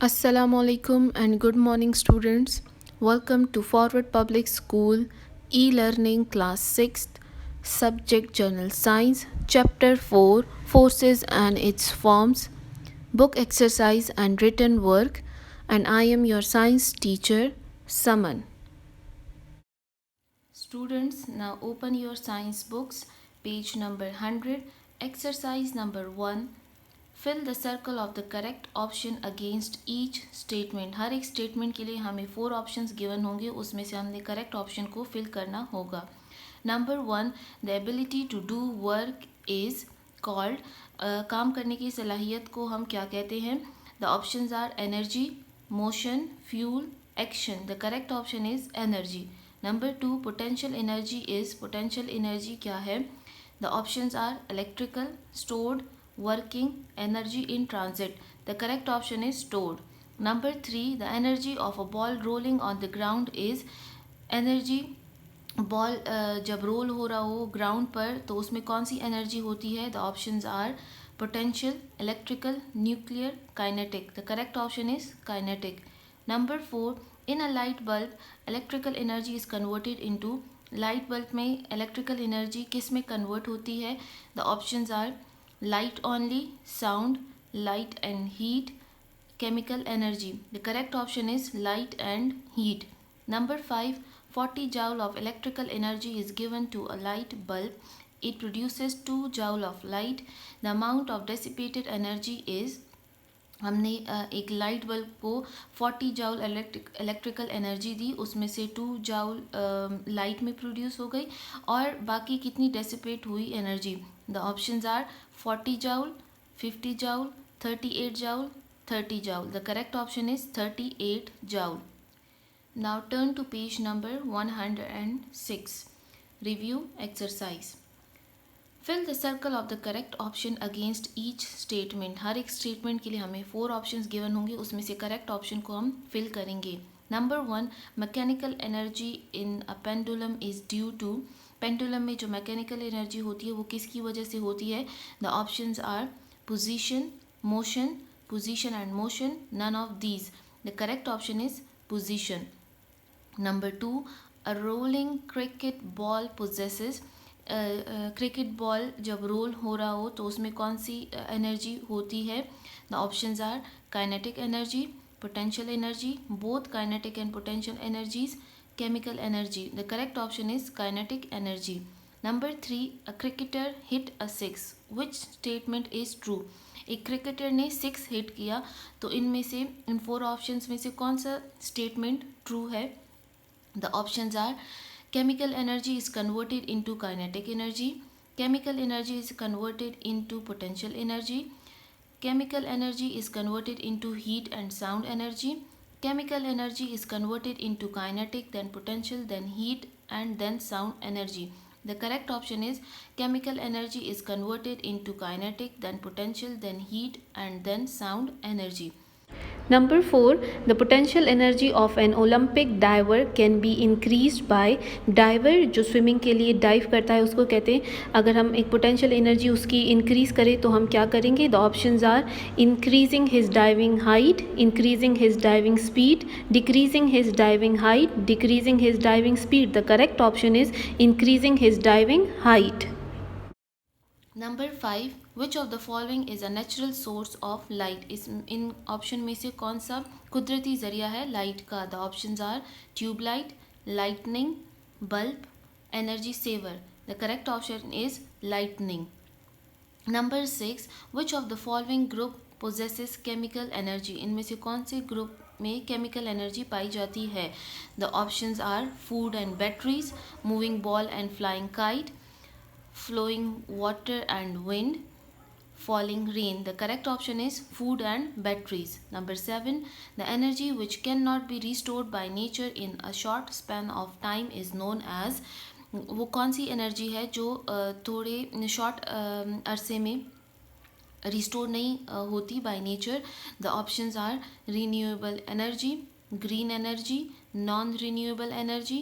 Assalamu alaikum and good morning, students. Welcome to Forward Public School e-learning class 6th subject General Science chapter 4 Forces and its forms, book exercise and written work, and I am your science teacher Saman. Students, now open your science books, page number 100, exercise number 1. Fill the circle of the correct option against each statement. हर एक statement के लिए हमें 4 options given होंगे, उसमें से हमने correct option को फिल करना होगा। Number 1, the ability to do work is called. काम करने की सलाहियत को हम क्या कहते हैं? The options are energy, motion, fuel, action. The correct option is energy. Number 2, potential energy is. Potential energy क्या है? The options are electrical, stored, working, energy in transit. The correct option is stored. Number 3, the energy of a ball rolling on the ground is energy। Ball जब roll हो रहा हो ground पर तो उसमें कौन सी एनर्जी होती है? The options are potential, electrical, nuclear, kinetic. The correct option is kinetic. Number 4, in a light bulb electrical energy is converted into. Light bulb में इलेक्ट्रिकल एनर्जी किस में कन्वर्ट होती है? The options are light only, sound, light and heat, chemical energy. The correct option is light and heat. Number 5, 40 joule of electrical energy is given to a light bulb. It produces 2 joule of light. The amount of dissipated energy is। हमने एक light bulb को 40 joule electrical energy दी, उसमें से 2 joule light में produce हो गई और बाकी कितनी डेसिपेट हुई energy? The options are 40 joule, 50 joule, 38 joule, 30 joule. The correct option is 38 joule. Now turn to page number 106, review exercise. Fill the circle of the correct option against each statement. हर एक statement के लिए हमें 4 options given होंगे, उसमें से correct option को हम फिल करेंगे। Number 1, mechanical energy in a pendulum is due to. Pendulum में जो मैकेनिकल एनर्जी होती है वो किसकी वजह से होती है? The options are position, motion, position and motion, none of these. The correct option is position. Number 2, a rolling cricket ball possesses. Cricket ball जब रोल हो रहा हो तो उसमें कौन सी एनर्जी होती है? The options are kinetic energy, potential energy, both kinetic and potential energies, chemical energy. The correct option is kinetic energy. Number 3, a cricketer hit a 6। Which statement is true? एक cricketer ने 6 hit किया, तो इनमें से इन 4 options में से कौन सा स्टेटमेंट ट्रू है? The options are chemical energy is converted into kinetic energy, chemical energy is converted into potential energy, chemical energy is converted into heat and sound energy, chemical energy is converted into kinetic, then potential, then heat, and then sound energy. The correct option is chemical energy is converted into kinetic, then potential, then heat, and then sound energy. Number 4, the potential energy of an Olympic diver can be increased by। Diver जो swimming के लिए dive करता है उसको कहते हैं, अगर हम एक पोटेंशियल एनर्जी उसकी इंक्रीज़ करें तो हम क्या करेंगे? The options are increasing his diving height, increasing his diving speed, decreasing his diving height, decreasing his diving speed. The correct option is increasing his diving height. Number 5, which of the following is a natural source of light. इस इन option में से कौन सा कुदरती ज़रिया है light का? The options are tubelight, lightning, bulb, energy saver. The correct option is lightning. Number 6, which of the following group possesses chemical energy. इनमें से कौन से ग्रुप में केमिकल एनर्जी पाई जाती है? The options are food and batteries, moving ball and flying kite, flowing water and wind, falling rain. The correct option is food and batteries. Number 7, the energy which cannot be restored by nature in a short span of time is known as। वो कौन सी energy है जो थोड़े short अरसे में restore नहीं होती by nature? The options are renewable energy, green energy, non renewable energy,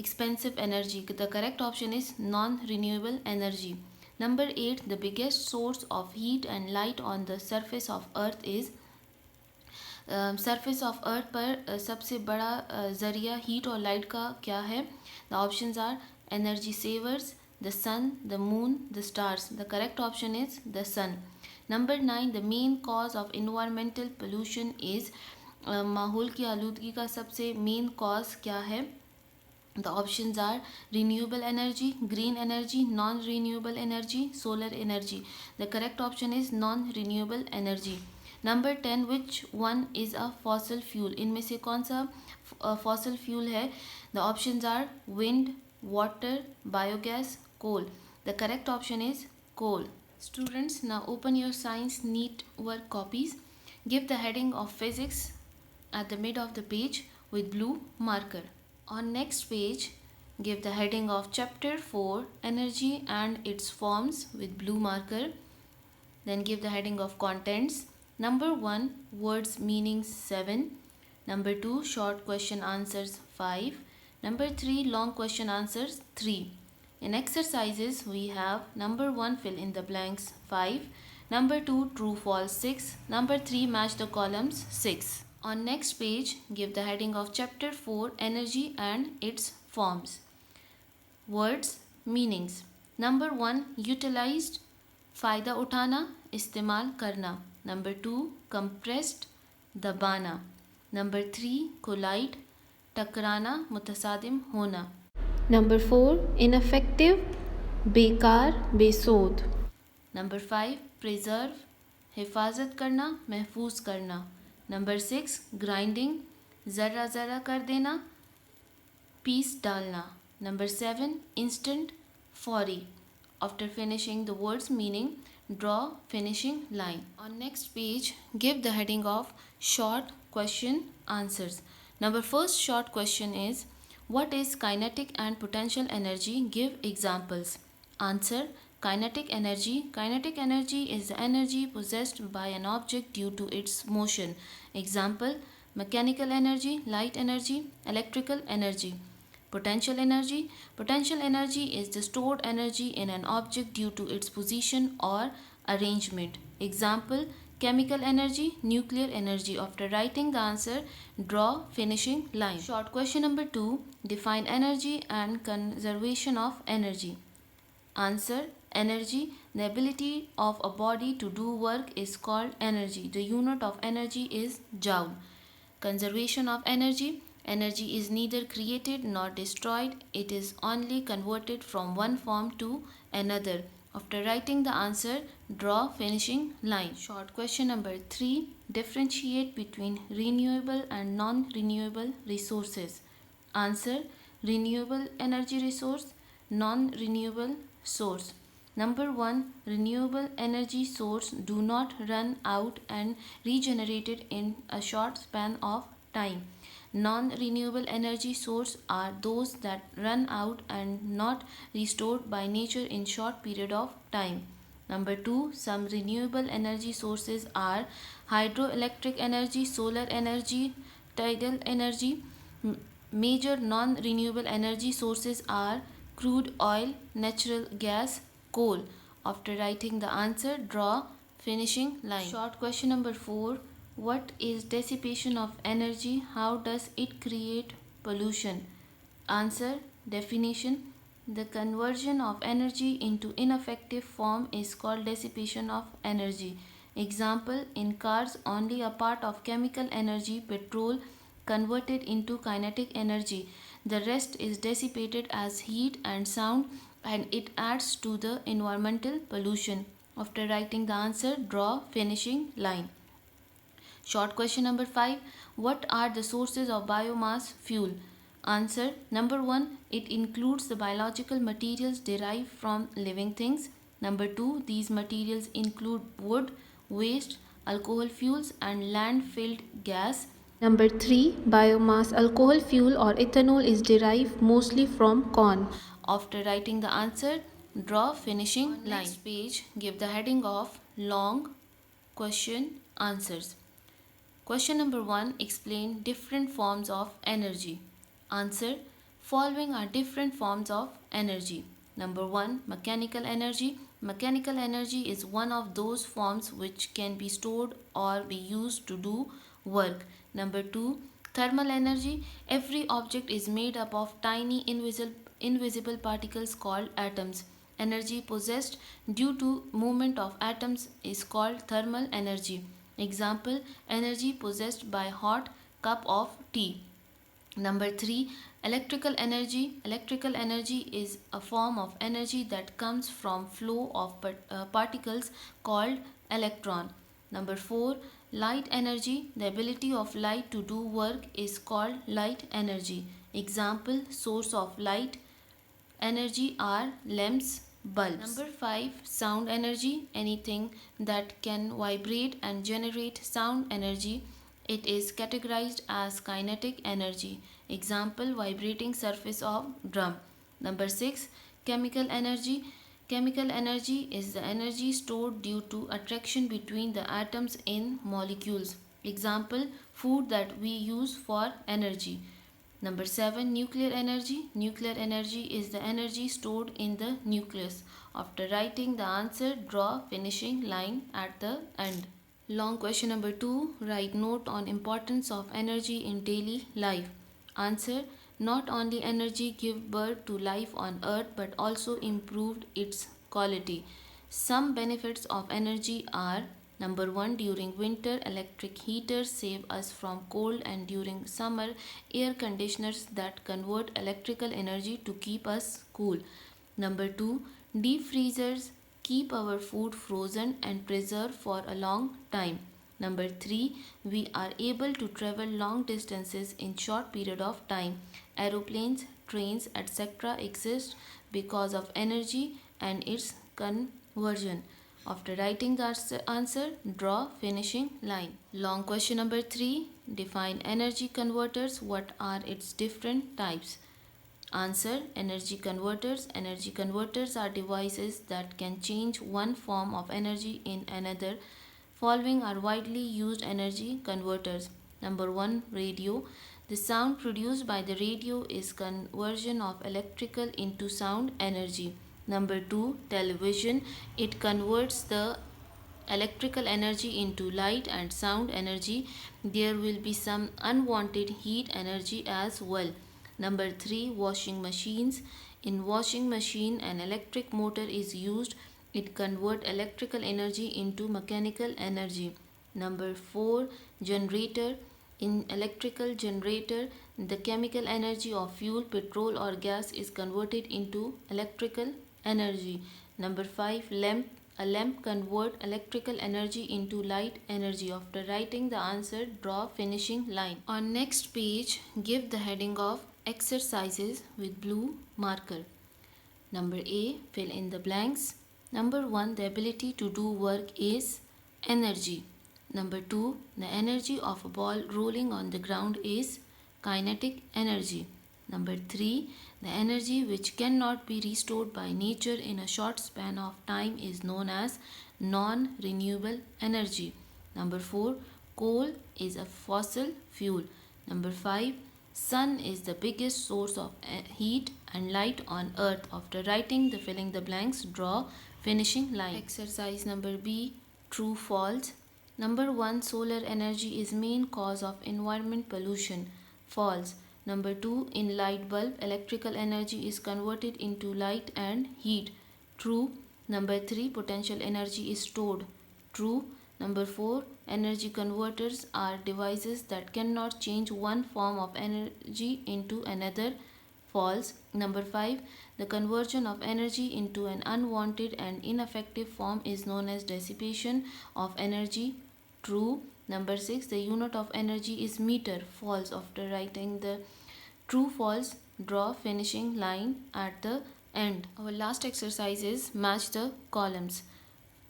expensive energy. The correct option is non-renewable energy. Number 8, the biggest source of heat and light on the surface of earth is। Surface of earth पर सबसे बड़ा ज़रिया heat और light का क्या है? The options are energy savers, the sun, the moon, the stars. The correct option is the sun. Number 9, the main cause of environmental pollution is. माहौल की आलूदगी का सबसे मेन कॉज क्या है? The options are renewable energy, green energy, non-renewable energy, solar energy. The correct option is non-renewable energy. Number 10, which one is a fossil fuel? इनमें से कौन सा fossil fuel है? The options are wind, water, biogas, coal. The correct option is coal. Students, now open your science neat work copies. Give the heading of physics at the mid of the page with blue marker. On next page, give the heading of chapter 4 energy and its forms with blue marker. Then give the heading of contents. Number 1, words meanings 7. Number 2, short question answers 5. Number 3, long question answers 3. In exercises, we have number 1, fill in the blanks 5. Number 2, true false 6. Number 3, match the columns 6. On next page, give the heading of chapter 4 energy and its forms. Words meanings. Number 1, utilized, फ़ायदा उठाना, इस्तेमाल करना. Number 2, compressed, दबाना. Number 3, collide, टकराना, मुतसादिम होना. Number 4, ineffective, बेकार, बेसोध. Number 5, preserve, हिफाजत करना, महफूज करना. Number 6, grinding, ज़रा ज़रा कर देना, पीस डालना. Number 7, instant, फौरी. After finishing the words meaning, draw finishing line. On next page, give the heading of short question answers. Number first short question is, what is kinetic and potential energy? Give examples. Answer, kinetic energy. Kinetic energy is the energy possessed by an object due to its motion. Example, mechanical energy, light energy, electrical energy. Potential energy. Potential energy is the stored energy in an object due to its position or arrangement. Example, chemical energy, nuclear energy. After writing the answer, draw finishing line. Short question number 2, define energy and conservation of energy. Answer, energy, the ability of a body to do work is called energy. The unit of energy is joule. Conservation of energy. Energy is neither created nor destroyed, it is only converted from one form to another. After writing the answer, draw finishing line. Short question number 3, differentiate between renewable and non-renewable resources. Answer, renewable energy resource, non-renewable source. Number 1, renewable energy source do not run out and regenerated in a short span of time. Non-renewable energy sources are those that run out and not restored by nature in short period of time. Number 2, some renewable energy sources are hydroelectric energy, solar energy, tidal energy. Major non-renewable energy sources are crude oil, natural gas, coal. After writing the answer, draw finishing line. Short question number 4, what is dissipation of energy? How does it create pollution? Answer, definition, the conversion of energy into ineffective form is called dissipation of energy. Example, in cars only a part of chemical energy, petrol, converted into kinetic energy. The rest is dissipated as heat and sound, and it adds to the environmental pollution. After writing the answer, draw finishing line. Short question number 5, what are the sources of biomass fuel? Answer, number 1, it includes the biological materials derived from living things. Number 2, these materials include wood, waste, alcohol fuels and landfilled gas. Number 3, biomass alcohol fuel or ethanol is derived mostly from corn. After writing the answer, draw finishing line. Next page, give the heading of long question answers. Question number 1, explain different forms of energy. Answer, following are different forms of energy. Number 1, mechanical energy. Mechanical energy is one of those forms which can be stored or be used to do work. Number 2, thermal energy. Every object is made up of tiny invisible particles called atoms. Energy possessed due to movement of atoms is called thermal energy. Example, energy possessed by hot cup of tea. Number 3, electrical energy. Electrical energy is a form of energy that comes from flow of particles called electron. Number 4, light energy. The ability of light to do work is called light energy. Example, source of light energy are lamps, bulbs. Number 5, sound energy. Anything that can vibrate and generate sound energy. It is categorized as kinetic energy. Example, vibrating surface of drum. Number 6, chemical energy. Chemical energy is the energy stored due to attraction between the atoms in molecules. Example, food that we use for energy. Number 7, nuclear energy. Nuclear energy is the energy stored in the nucleus. After writing the answer, draw finishing line at the end. Long question number 2, write note on importance of energy in daily life. Answer, not only energy give birth to life on earth but also improved its quality. Some benefits of energy are: number 1, during winter, electric heaters save us from cold, and during summer, air conditioners that convert electrical energy to keep us cool. Number 2, deep freezers keep our food frozen and preserved for a long time. Number 3, we are able to travel long distances in short period of time. Aeroplanes, trains, etc. exist because of energy and its conversion. After writing the answer, draw finishing line. Long question number 3, define energy converters. What are its different types? Answer, energy converters. Energy converters are devices that can change one form of energy in another. Following are widely used energy converters. Number 1, radio. The sound produced by the radio is conversion of electrical into sound energy. Number 2, television. It converts the electrical energy into light and sound energy. There will be some unwanted heat energy as well. Number 3, washing machines. In washing machine, an electric motor is used. It converts electrical energy into mechanical energy. Number 4, generator. In electrical generator, the chemical energy of fuel, petrol or gas is converted into electrical energy. Number 5, lamp. A lamp converts electrical energy into light energy. After writing the answer, draw finishing line. On next page, give the heading of exercises with blue marker. Number A, fill in the blanks. Number 1, the ability to do work is energy. Number 2, the energy of a ball rolling on the ground is kinetic energy. Number 3, the energy which cannot be restored by nature in a short span of time is known as non-renewable energy. Number 4, coal is a fossil fuel. Number 5, sun is the biggest source of heat and light on earth. After writing the filling the blanks, draw finishing line. Exercise number B, true false. Number 1, solar energy is main cause of environment pollution. False. Number 2, in light bulb, electrical energy is converted into light and heat. True. Number 3, potential energy is stored. True. Number 4, energy converters are devices that cannot change one form of energy into another. False. Number 5, the conversion of energy into an unwanted and ineffective form is known as dissipation of energy. True. Number 6, the unit of energy is meter. False. After writing the true false, draw finishing line at the end. Our last exercise is match the columns.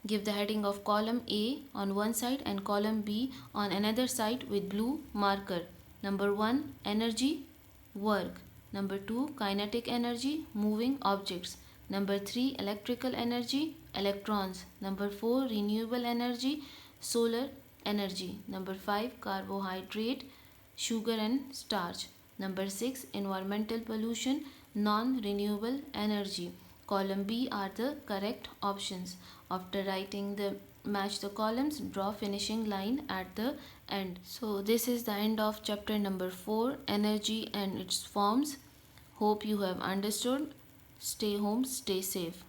Give the heading of column A on one side and column B on another side with blue marker. Number 1, energy, work. Number 2, kinetic energy, moving objects. Number 3, electrical energy, electrons. Number 4, renewable energy, solar energy. Number 5, carbohydrate, sugar and starch. Number 6, environmental pollution, non-renewable energy. Column B are the correct options. After writing the match the columns, draw finishing line at the end. So this is the end of chapter number 4, energy and its forms. Hope you have understood. Stay home, stay safe.